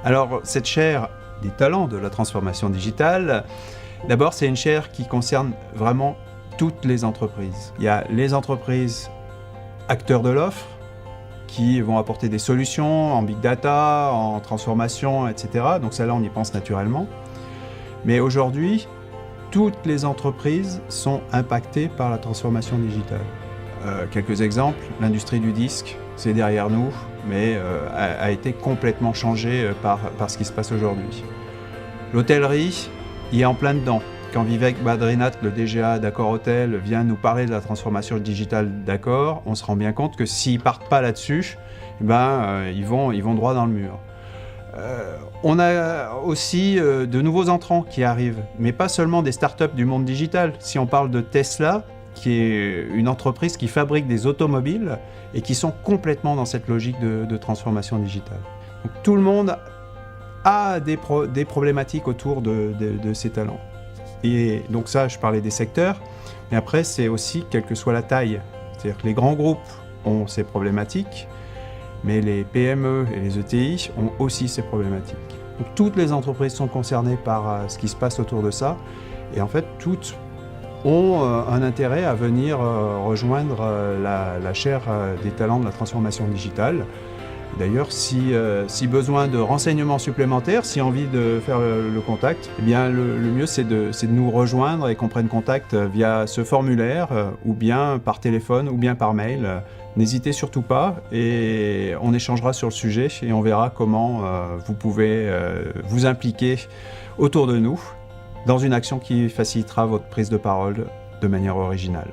Alors, cette chaire des talents de la transformation digitale, d'abord, c'est une chaire qui concerne vraiment toutes les entreprises. Il y a les entreprises acteurs de l'offre qui vont apporter des solutions en big data, en transformation, etc. Donc celle-là, on y pense naturellement. Mais aujourd'hui, toutes les entreprises sont impactées par la transformation digitale. Quelques exemples, l'industrie du disque, c'est derrière nous, mais a été complètement changée par ce qui se passe aujourd'hui. L'hôtellerie, il est en plein dedans. Quand Vivek Badrinath, le DGA d'Accor Hôtel, vient nous parler de la transformation digitale d'Accor, on se rend bien compte que s'ils ne partent pas là-dessus, ils vont droit dans le mur. On a aussi de nouveaux entrants qui arrivent, mais pas seulement des startups du monde digital. Si on parle de Tesla, qui est une entreprise qui fabrique des automobiles et qui sont complètement dans cette logique de transformation digitale. Donc, tout le monde a des problématiques autour de ces talents. Et donc ça, je parlais des secteurs, mais après, c'est aussi quelle que soit la taille. C'est-à-dire que les grands groupes ont ces problématiques, mais les PME et les ETI ont aussi ces problématiques. Donc toutes les entreprises sont concernées par ce qui se passe autour de ça, et en fait, toutes ont un intérêt à venir rejoindre la chaire des talents de la transformation digitale. D'ailleurs, si besoin de renseignements supplémentaires, si envie de faire le contact, eh bien le mieux c'est de nous rejoindre et qu'on prenne contact via ce formulaire, ou bien par téléphone, ou bien par mail. N'hésitez surtout pas et on échangera sur le sujet et on verra comment vous pouvez vous impliquer autour de nous dans une action qui facilitera votre prise de parole de manière originale.